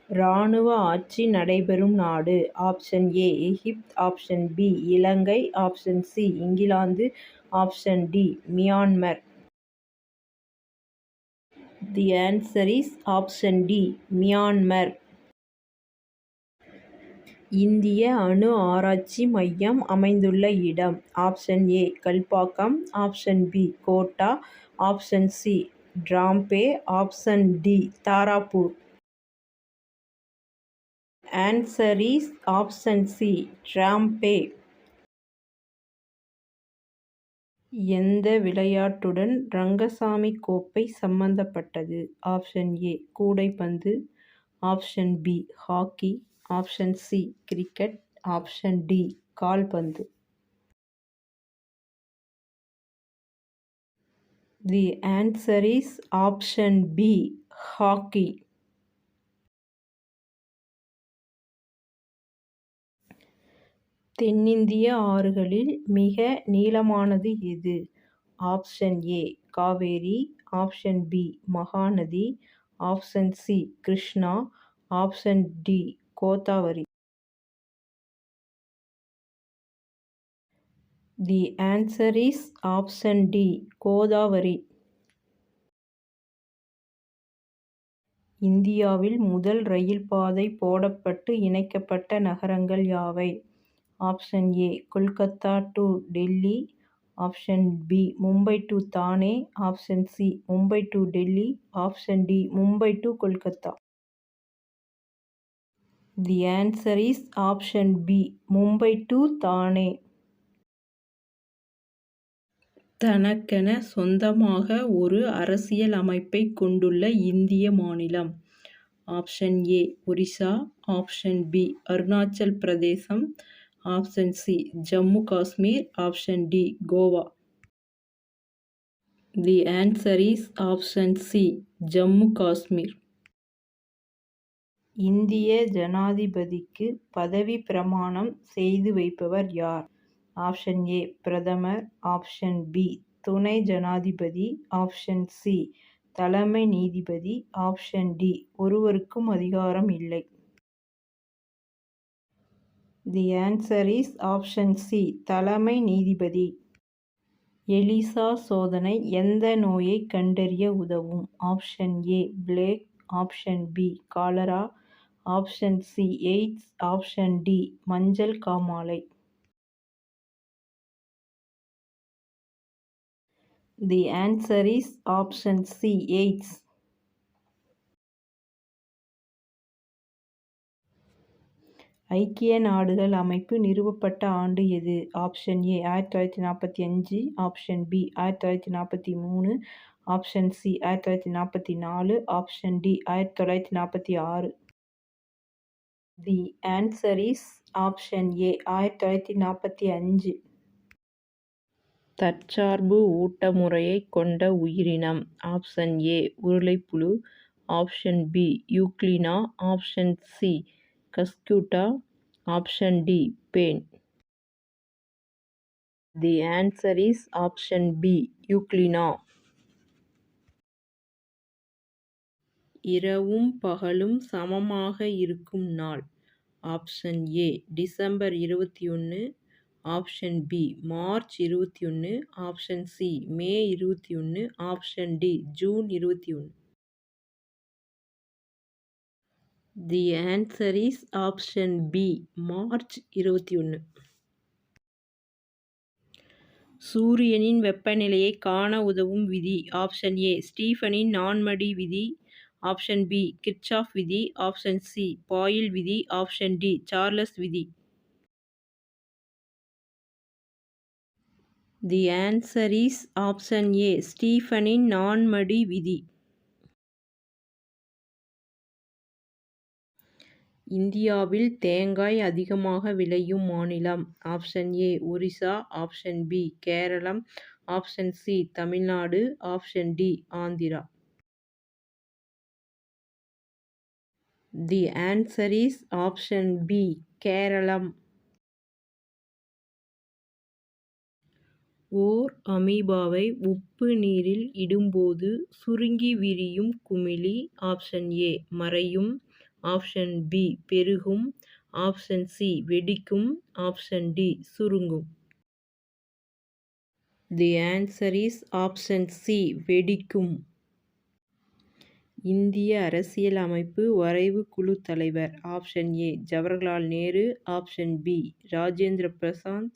இராணுவ ஆட்சி நடைபெறும் நாடு. ஆப்ஷன் ஏ எகிப்து, option B Ilangai, option C இங்கிலாந்து, option D Myanmar. The answer is option D Myanmar. இந்திய அணு ஆராய்ச்சி மையம் அமைந்துள்ள இடம். Option A Kalpakkam, option B Kota, option C Trombay, option D Tarapur. Answer is option C Trombay. எந்த விளையாட்டுடன் ரங்கசாமி கோப்பை சம்பந்தப்பட்டது? ஆப்ஷன் ஏ கூடைப்பந்து, option B hockey, option C cricket, option D கால்பந்து. The answer is option B hockey. தென்னிந்திய ஆறுகளில் மிக நீளமானது எது? Option A Kaveri, option B Mahanadi, option C Krishna, option D Godavari. The answer is option D Godavari. இந்தியாவில் முதல் ரயில் பாதை போடப்பட்டு இணைக்கப்பட்ட நகரங்கள் யாவை? Option A Kolkata to Delhi, option B Mumbai to Thane, option C Mumbai to Delhi, option D Mumbai to Kolkata. The answer is option B Mumbai to Thane. தனக்கென சொந்தமாக ஒரு அரசியல் அமைப்பை கொண்டுள்ள இந்திய மாநிலம். Option A Orissa, option B Arunachal Pradesh, option C Jammu Kashmir, option D Goa. The answer is option C Jammu Kashmir. இந்திய ஜனாதிபதிக்கு பதவி பிரமாணம் செய்து வைப்பவர் யார்? ஆப்ஷன் ஏ பிரதமர், ஆப்ஷன் பி துணை ஜனாதிபதி, ஆப்ஷன் சி தலைமை நீதிபதி, ஆப்ஷன் டி ஒருவருக்கும் அதிகாரம் இல்லை. The answer is option C தலைமை நீதிபதி. எலிசா சோதனை எந்த நோயை கண்டறிய உதவும்? Option A plague, option B cholera, option C AIDS, option D மஞ்சள் காமாலை. The answer is option C AIDS. ஐக்கிய நாடுகள் அமைப்பு நிறுவப்பட்ட ஆண்டு எது? Option A 1945, option B 1943, option C 1944, option D 1946. The answer is option A 1945. தற்சார்பு ஊட்ட முறையை கொண்ட உயிரினம். ஆப்ஷன் ஏ உருளைப்புழு, option B Euglena, option C cuscuta, option D பேன். The answer is option B euglena. இரவும் பகலும் சமமாக இருக்கும் நாள். Option A December 21, option B March 21, option C May 21, option D June 21. The answer is option B March 21. சூரியனின் வெப்பநிலையை காண உதவும் விதி. ஆப்ஷன் ஏ ஸ்டீஃபனின் நான்மடி விதி, ஆப்ஷன் பி கிர்ச்சாஃப் விதி, ஆப்ஷன் சி பாயில் விதி, ஆப்ஷன் டி சார்லஸ் விதி. The answer is option A ஸ்டீஃபனின் நான்மடி விதி. இந்தியாவில் தேங்காய் அதிகமாக விளையும் மாநிலம். Option A Orissa, option B Keralam, option C Tamil Nadu, option D Andhra. The answer is option B Keralam. ஓர் அமீபாவை உப்பு நீரில் இடும்போது சுருங்கி விரியும் குமிழி. ஆப்ஷன் ஏ மறையும், ஆப்ஷன் பி பெருகும், ஆப்ஷன் சி வெடிக்கும், ஆப்ஷன் டி சுருங்கும். The answer is option C வெடிக்கும். இந்திய அரசியல் அமைப்பு வரைவு குழு தலைவர். Option A Jawaharlal Nehru, option B Rajendra Prasad,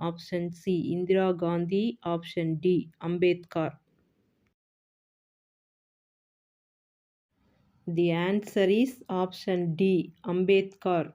option C Indira Gandhi, option D Ambedkar. The answer is option D Ambedkar.